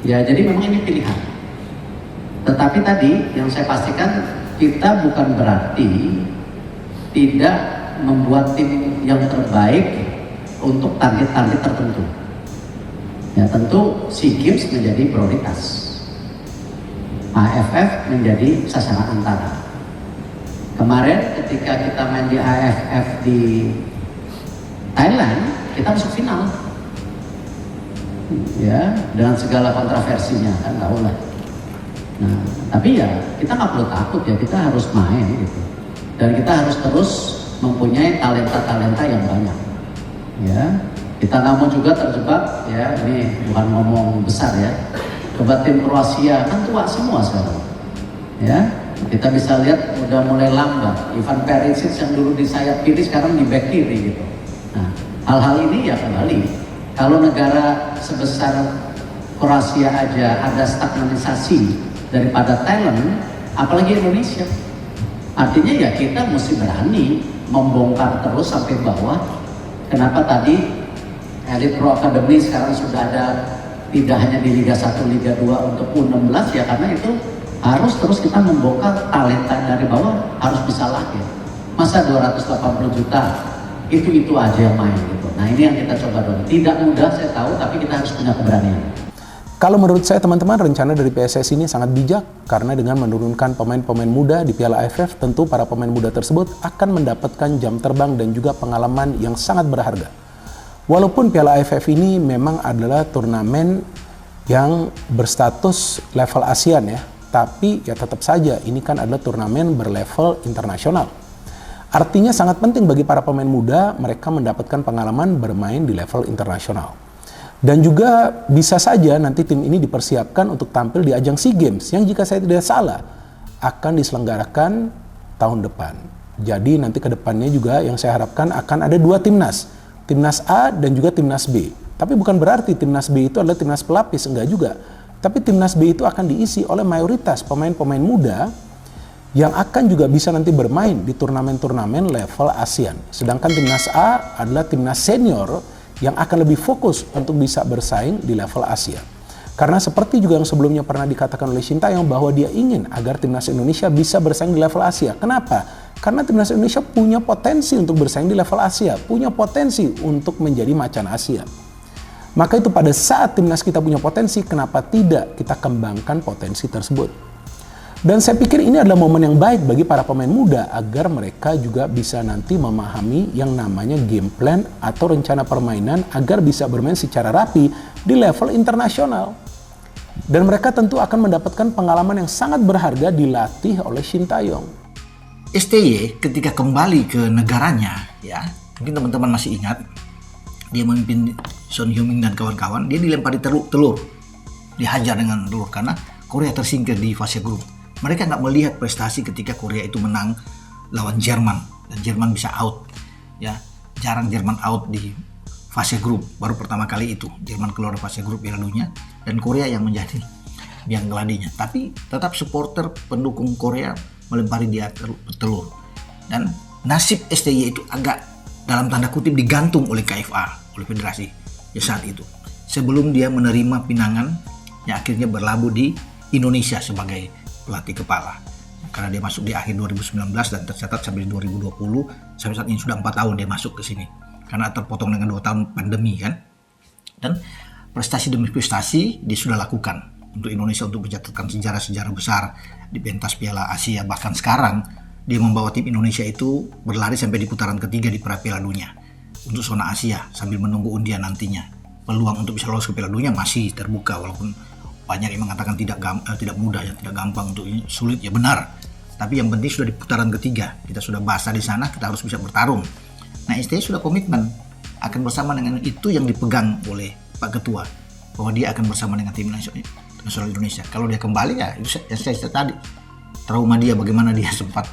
Ya, jadi memang ini pilihan. Tetapi tadi yang saya pastikan, kita bukan berarti tidak membuat tim yang terbaik untuk target-target tertentu. Ya, tentu SEA Games menjadi prioritas, AFF menjadi sasaran antara. Kemarin ketika kita main di AFF di Thailand, kita masuk final, ya, dengan segala kontroversinya, kan nggak boleh. Nah, tapi ya kita nggak perlu takut, ya, kita harus main gitu, dan kita harus terus mempunyai talenta-talenta yang banyak, ya. Kita nggak mau juga terjebak, ya, ini bukan ngomong besar ya, coba tim Kroasia kan tua semua sekarang, ya. Kita bisa lihat udah mulai lambat. Ivan Perisic yang dulu di sayap kiri sekarang di back kiri gitu. Nah, hal-hal ini ya kembali, kalau negara sebesar Kroasia aja ada stagnanisasi daripada talent, apalagi Indonesia. Artinya ya kita mesti berani membongkar terus sampai bawah. Kenapa tadi Elite Pro Academy sekarang sudah ada, tidak hanya di Liga 1, Liga 2 untuk U16, ya karena itu harus terus kita membongkar talenta dari bawah, harus bisa lahir. Masa 280 juta itu aja yang main gitu. Nah, ini yang kita coba dong. Tidak mudah saya tahu, tapi kita harus punya keberanian. Kalau menurut saya teman-teman, rencana dari PSSI ini sangat bijak karena dengan menurunkan pemain-pemain muda di Piala AFF, tentu para pemain muda tersebut akan mendapatkan jam terbang dan juga pengalaman yang sangat berharga. Walaupun Piala AFF ini memang adalah turnamen yang berstatus level ASEAN ya, tapi ya tetap saja ini kan adalah turnamen berlevel internasional. Artinya sangat penting bagi para pemain muda mereka mendapatkan pengalaman bermain di level internasional. Dan juga bisa saja nanti tim ini dipersiapkan untuk tampil di ajang SEA Games yang jika saya tidak salah akan diselenggarakan tahun depan. Jadi nanti ke depannya juga yang saya harapkan akan ada dua timnas, timnas A dan juga timnas B. Tapi bukan berarti timnas B itu adalah timnas pelapis, enggak juga. Tapi timnas B itu akan diisi oleh mayoritas pemain-pemain muda yang akan juga bisa nanti bermain di turnamen-turnamen level ASEAN. Sedangkan timnas A adalah timnas senior yang akan lebih fokus untuk bisa bersaing di level Asia. Karena seperti juga yang sebelumnya pernah dikatakan oleh Sintayong bahwa dia ingin agar timnas Indonesia bisa bersaing di level Asia. Kenapa? Karena timnas Indonesia punya potensi untuk bersaing di level Asia, punya potensi untuk menjadi macan Asia. Maka itu pada saat timnas kita punya potensi, kenapa tidak kita kembangkan potensi tersebut? Dan saya pikir ini adalah momen yang baik bagi para pemain muda agar mereka juga bisa nanti memahami yang namanya game plan atau rencana permainan agar bisa bermain secara rapi di level internasional. Dan mereka tentu akan mendapatkan pengalaman yang sangat berharga dilatih oleh Sintayong. STY ketika kembali ke negaranya, ya mungkin teman-teman masih ingat, dia memimpin Son Heung-min dan kawan-kawan, dia dilempari telur, dihajar dengan telur karena Korea tersingkir di fase grup. Mereka nggak melihat prestasi ketika Korea itu menang lawan Jerman dan Jerman bisa out, ya jarang Jerman out di fase grup, baru pertama kali itu Jerman keluar fase grup Piala Dunia dan Korea yang menjadi biang keladinya. Tapi tetap supporter pendukung Korea melempari dia telur dan nasib STY itu agak dalam tanda kutip digantung oleh KFA, oleh federasi ya saat itu sebelum dia menerima pinangan yang akhirnya berlabuh di Indonesia sebagai pelatih kepala, karena dia masuk di akhir 2019 dan tercatat sampai 2020, sampai saat ini sudah 4 tahun dia masuk ke sini karena terpotong dengan 2 tahun pandemi kan. Dan prestasi demi prestasi dia sudah lakukan untuk Indonesia untuk mencatatkan sejarah-sejarah besar di pentas Piala Asia. Bahkan sekarang dia membawa tim Indonesia itu berlari sampai di putaran ketiga di Piala Dunia untuk zona Asia sambil menunggu undian nantinya. Peluang untuk bisa lolos ke Piala Dunia masih terbuka, walaupun banyak yang mengatakan tidak mudah ya, tidak gampang, untuk ini sulit ya benar. Tapi yang penting sudah di putaran ketiga, kita sudah bahas di sana, kita harus bisa bertarung. Nah, STY sudah komitmen akan bersama dengan itu yang dipegang oleh Pak Ketua, bahwa dia akan bersama dengan tim nasional Indonesia. Kalau dia kembali ya itu yang saya cerita tadi, trauma dia bagaimana dia sempat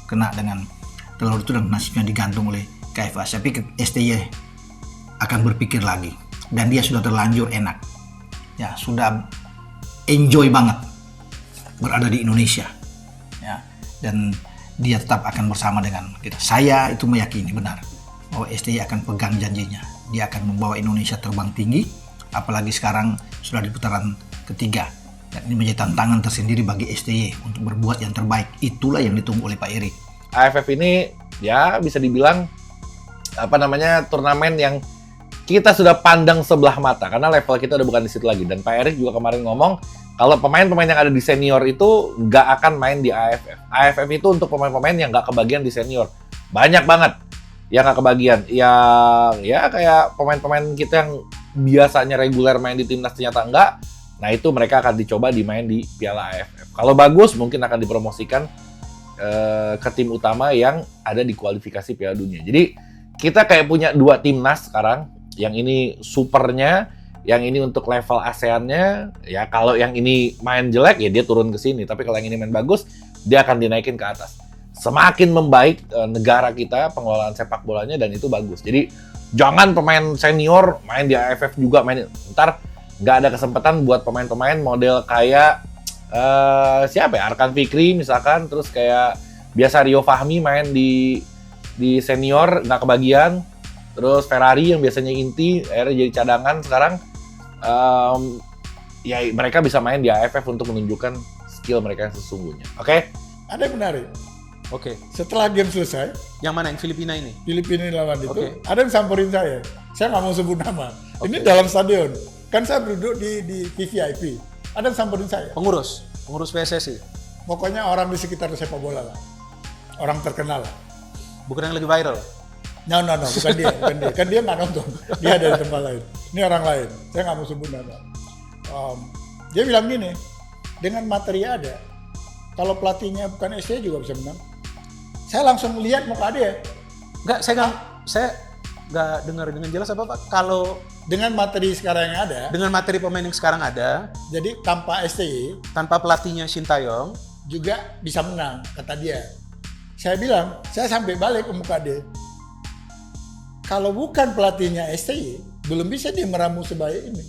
kena dengan telur itu dan nasibnya digantung oleh KFA. Saya pikir STY akan berpikir lagi dan dia sudah terlanjur enak, ya sudah enjoy banget berada di Indonesia, ya, dan dia tetap akan bersama dengan kita. Saya itu meyakini benar bahwa STY akan pegang janjinya. Dia akan membawa Indonesia terbang tinggi, apalagi sekarang sudah di putaran ketiga. Dan ini menjadi tantangan tersendiri bagi STY untuk berbuat yang terbaik. Itulah yang ditunggu oleh Pak Erik. AFF ini ya bisa dibilang turnamen yang kita sudah pandang sebelah mata karena level kita udah bukan di situ lagi. Dan Pak Erik juga kemarin ngomong kalau pemain-pemain yang ada di senior itu nggak akan main di AFF. AFF itu untuk pemain-pemain yang nggak kebagian di senior. Banyak banget yang nggak kebagian. Yang ya kayak pemain-pemain kita yang biasanya reguler main di timnas ternyata enggak. Nah itu mereka akan dicoba dimain di Piala AFF. Kalau bagus mungkin akan dipromosikan ke tim utama yang ada di kualifikasi Piala Dunia. Jadi kita kayak punya 2 timnas sekarang. Yang ini supernya, yang ini untuk level ASEAN-nya. Ya kalau yang ini main jelek ya dia turun ke sini. Tapi kalau yang ini main bagus, dia akan dinaikin ke atas. Semakin membaik negara kita pengelolaan sepak bolanya dan itu bagus. Jadi jangan pemain senior main di AFF juga main. Ntar nggak ada kesempatan buat pemain-pemain model kayak siapa ya, Arkan Fikri misalkan, terus kayak biasa Rio Fahmi main di senior nggak kebagian, terus Ferrari yang biasanya inti akhirnya jadi cadangan sekarang, ya mereka bisa main di AFF untuk menunjukkan skill mereka yang sesungguhnya. Oke? Ada yang menarik. Oke. Setelah game selesai, Yang mana? Yang Filipina ini? Filipina lawan itu, Oke. ada yang samperin saya. Saya nggak mau sebut nama. Ini Oke. dalam stadion. Kan saya duduk di VVIP. Ada yang samperin saya. Pengurus PSSI. Pokoknya orang di sekitar sepak bola lah. Orang terkenal lah. Bukan yang lagi viral. No, bukan dia. Kan dia nggak nonton. Dia ada di tempat lain. Ini orang lain. Saya nggak mau sebut nama. Dia bilang gini, dengan materi ada, kalau pelatihnya bukan SC juga bisa menang. Saya langsung lihat muka dia. Saya nggak dengar dengan jelas apa Pak. Kalau Dengan materi sekarang yang ada, dengan materi pemain yang sekarang ada, jadi tanpa STY tanpa pelatihnya Shin Tae-yong, juga bisa menang, kata dia. Saya bilang, saya sampai balik ke muka dia. Kalau bukan pelatihnya STY, belum bisa dia meramu sebaik ini.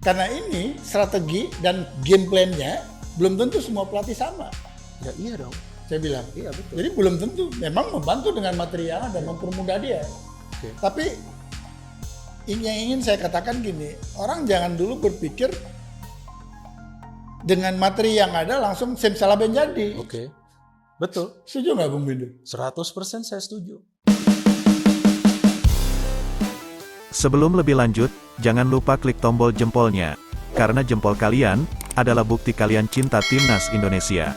Karena ini strategi dan game plan-nya belum tentu semua pelatih sama. ya iya dong. Saya bilang, Iya betul. jadi belum tentu. Memang membantu dengan materi yang ada, mempermudah dia. Oke. Tapi yang ingin saya katakan gini, orang jangan dulu berpikir dengan materi yang ada langsung simsalabim jadi. Oke. Betul. Setuju nggak Bung Bindu? 100% saya setuju. Sebelum lebih lanjut, jangan lupa klik tombol jempolnya. Karena jempol kalian adalah bukti kalian cinta Timnas Indonesia.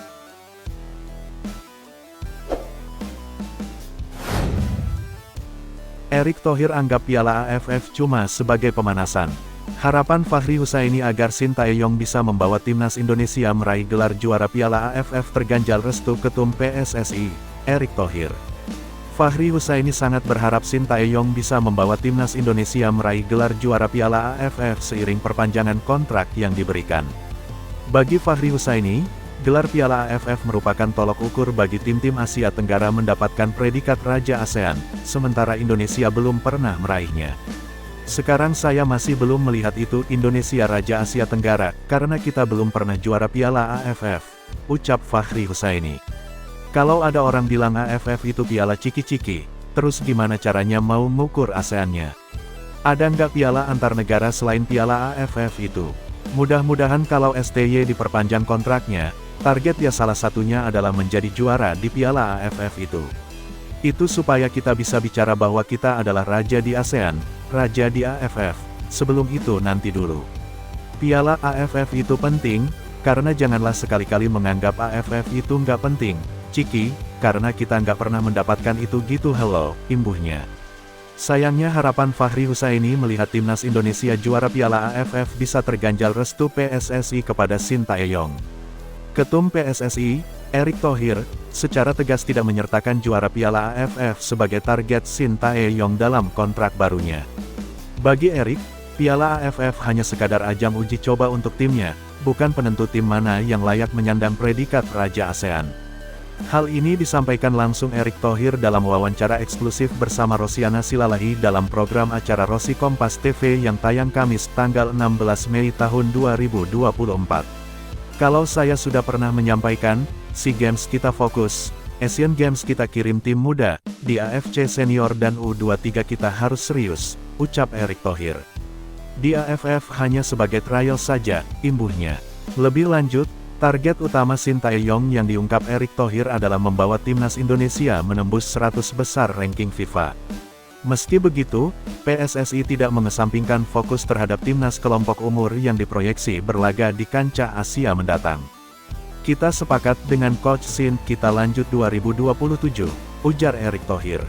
Erick Thohir anggap Piala AFF cuma sebagai pemanasan. Harapan Fahri Husaini agar Shin Tae-yong bisa membawa Timnas Indonesia meraih gelar juara Piala AFF terganjal restu Ketum PSSI, Erick Thohir. Fahri Husaini sangat berharap Shin Tae-yong bisa membawa Timnas Indonesia meraih gelar juara Piala AFF seiring perpanjangan kontrak yang diberikan. Bagi Fahri Husaini, gelar Piala AFF merupakan tolok ukur bagi tim-tim Asia Tenggara mendapatkan predikat Raja ASEAN, sementara Indonesia belum pernah meraihnya. Sekarang saya masih belum melihat itu Indonesia Raja Asia Tenggara, karena kita belum pernah juara Piala AFF, ucap Fahri Husaini. Kalau ada orang bilang AFF itu piala ciki-ciki, terus gimana caranya mau ngukur ASEAN-nya? Ada nggak piala antar negara selain Piala AFF itu? Mudah-mudahan kalau STY diperpanjang kontraknya, target ya salah satunya adalah menjadi juara di Piala AFF itu. Itu supaya kita bisa bicara bahwa kita adalah raja di ASEAN, raja di AFF. Sebelum itu nanti dulu. Piala AFF itu penting, karena janganlah sekali-kali menganggap AFF itu nggak penting, ciki, karena kita nggak pernah mendapatkan itu gitu hello, imbuhnya. Sayangnya harapan Fahri Husaini melihat Timnas Indonesia juara Piala AFF bisa terganjal restu PSSI kepada Shin Tae-yong. Ketum PSSI, Erick Thohir, secara tegas tidak menyertakan juara Piala AFF sebagai target Shin Tae-yong dalam kontrak barunya. Bagi Erick, Piala AFF hanya sekadar ajang uji coba untuk timnya, bukan penentu tim mana yang layak menyandang predikat Raja ASEAN. Hal ini disampaikan langsung Erick Thohir dalam wawancara eksklusif bersama Rosiana Silalahi dalam program acara Rosi Kompas TV yang tayang Kamis tanggal 16 Mei tahun 2024. Kalau saya sudah pernah menyampaikan, SEA Games kita fokus, Asian Games kita kirim tim muda, di AFC Senior dan U23 kita harus serius, ucap Erick Thohir. Di AFF hanya sebagai trial saja, imbuhnya. Lebih lanjut, target utama Sintayong yang diungkap Erick Thohir adalah membawa timnas Indonesia menembus 100 besar ranking FIFA. Meski begitu, PSSI tidak mengesampingkan fokus terhadap timnas kelompok umur yang diproyeksi berlaga di kancah Asia mendatang. Kita sepakat dengan Coach Sin, kita lanjut 2027, ujar Erick Thohir.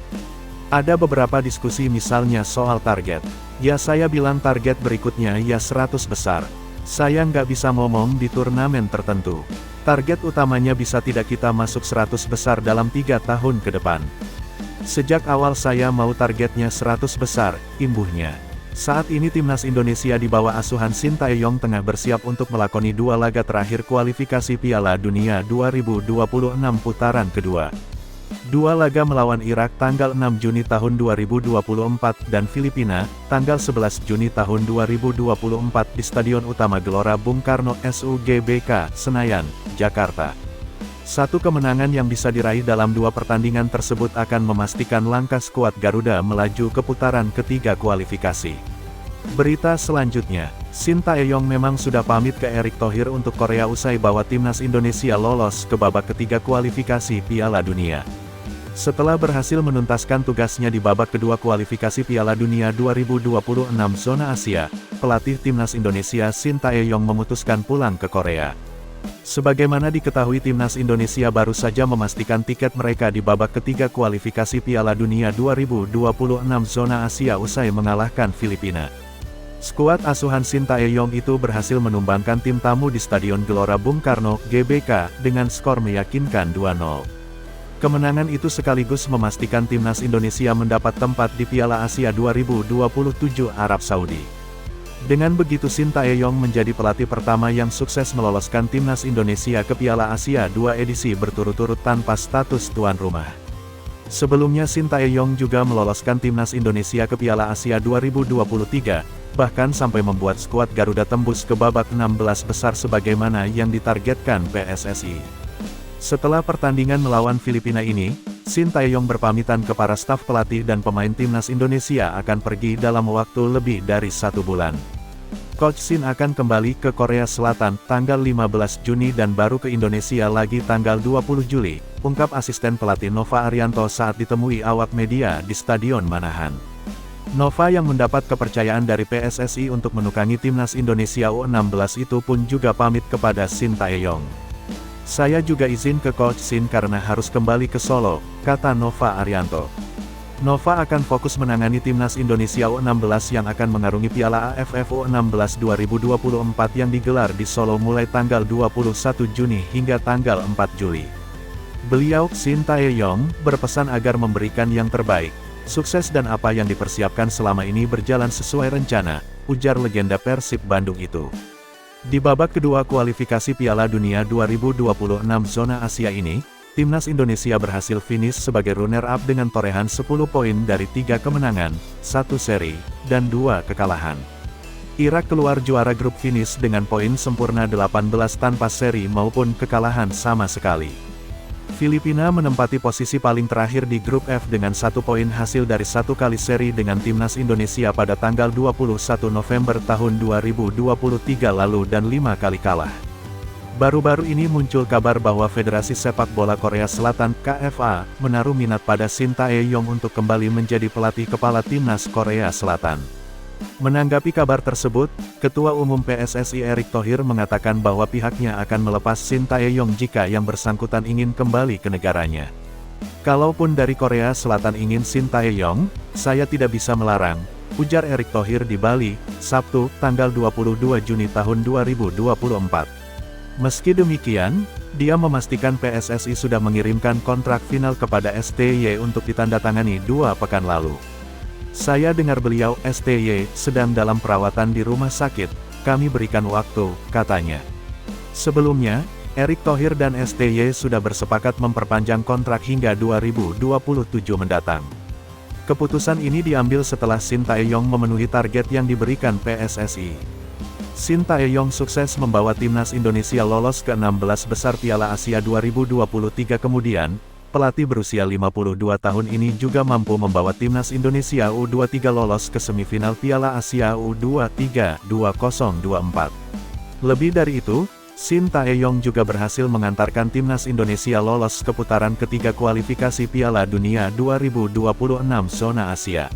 Ada beberapa diskusi misalnya soal target. Ya saya bilang target berikutnya ya 100 besar. Saya nggak bisa ngomong di turnamen tertentu. Target utamanya bisa tidak kita masuk 100 besar dalam 3 tahun ke depan. Sejak awal saya mau targetnya 100 besar, imbuhnya. Saat ini timnas Indonesia di bawah asuhan Sintayong tengah bersiap untuk melakoni 2 laga terakhir kualifikasi Piala Dunia 2026 putaran kedua. 2 laga melawan Irak tanggal 6 Juni tahun 2024 dan Filipina, tanggal 11 Juni tahun 2024 di Stadion Utama Gelora Bung Karno SUGBK, Senayan, Jakarta. Satu kemenangan yang bisa diraih dalam 2 pertandingan tersebut akan memastikan langkah skuad Garuda melaju ke putaran ketiga kualifikasi. Berita selanjutnya, Sintayong memang sudah pamit ke Erick Thohir untuk Korea usai bawa timnas Indonesia lolos ke babak ketiga kualifikasi Piala Dunia. Setelah berhasil menuntaskan tugasnya di babak kedua kualifikasi Piala Dunia 2026 zona Asia, pelatih timnas Indonesia Sintayong memutuskan pulang ke Korea. Sebagaimana diketahui timnas Indonesia baru saja memastikan tiket mereka di babak ketiga kualifikasi Piala Dunia 2026 zona Asia usai mengalahkan Filipina. Skuad asuhan Sintayong itu berhasil menumbangkan tim tamu di Stadion Gelora Bung Karno, GBK, dengan skor meyakinkan 2-0. Kemenangan itu sekaligus memastikan timnas Indonesia mendapat tempat di Piala Asia 2027 Arab Saudi. Dengan begitu Sintayong menjadi pelatih pertama yang sukses meloloskan timnas Indonesia ke Piala Asia 2 edisi berturut-turut tanpa status tuan rumah. Sebelumnya Sintayong juga meloloskan timnas Indonesia ke Piala Asia 2023, bahkan sampai membuat skuad Garuda tembus ke babak 16 besar sebagaimana yang ditargetkan PSSI. Setelah pertandingan melawan Filipina ini, Sintayong berpamitan ke para staf pelatih dan pemain timnas Indonesia akan pergi dalam waktu lebih dari 1 bulan. Coach Sin akan kembali ke Korea Selatan tanggal 15 Juni dan baru ke Indonesia lagi tanggal 20 Juli, ungkap asisten pelatih Nova Arianto saat ditemui awak media di Stadion Manahan. Nova yang mendapat kepercayaan dari PSSI untuk menukangi timnas Indonesia U16 itu pun juga pamit kepada Sintayong. Saya juga izin ke Coach Sin karena harus kembali ke Solo, kata Nova Arianto. Nova akan fokus menangani timnas Indonesia U16 yang akan mengarungi Piala AFF U16 2024 yang digelar di Solo mulai tanggal 21 Juni hingga tanggal 4 Juli. Beliau, Sintayong, berpesan agar memberikan yang terbaik. Sukses dan apa yang dipersiapkan selama ini berjalan sesuai rencana, ujar legenda Persib Bandung itu. Di babak kedua kualifikasi Piala Dunia 2026 zona Asia ini, timnas Indonesia berhasil finish sebagai runner-up dengan torehan 10 poin dari 3 kemenangan, 1 seri, dan 2 kekalahan. Irak keluar juara grup finish dengan poin sempurna 18 tanpa seri maupun kekalahan sama sekali. Filipina menempati posisi paling terakhir di grup F dengan 1 poin hasil dari 1 kali seri dengan timnas Indonesia pada tanggal 21 November tahun 2023 lalu dan 5 kali kalah. Baru-baru ini muncul kabar bahwa Federasi Sepak Bola Korea Selatan (KFA) menaruh minat pada Sintayong untuk kembali menjadi pelatih kepala timnas Korea Selatan. Menanggapi kabar tersebut, Ketua Umum PSSI Erick Thohir mengatakan bahwa pihaknya akan melepas Sintayong jika yang bersangkutan ingin kembali ke negaranya. Kalaupun dari Korea Selatan ingin Sintayong, saya tidak bisa melarang, ujar Erick Thohir di Bali, Sabtu, tanggal 22 Juni tahun 2024. Meski demikian, dia memastikan PSSI sudah mengirimkan kontrak final kepada STY untuk ditandatangani 2 pekan lalu. Saya dengar beliau, STY, sedang dalam perawatan di rumah sakit, kami berikan waktu, katanya. Sebelumnya, Erick Thohir dan STY sudah bersepakat memperpanjang kontrak hingga 2027 mendatang. Keputusan ini diambil setelah Sintayong memenuhi target yang diberikan PSSI. Sintayong sukses membawa timnas Indonesia lolos ke 16 besar Piala Asia 2023 kemudian, Pelatih berusia 52 tahun ini juga mampu membawa timnas Indonesia U23 lolos ke semifinal Piala Asia U23 2024. Lebih dari itu, Shin Tae-yong juga berhasil mengantarkan timnas Indonesia lolos ke putaran ketiga kualifikasi Piala Dunia 2026 zona Asia.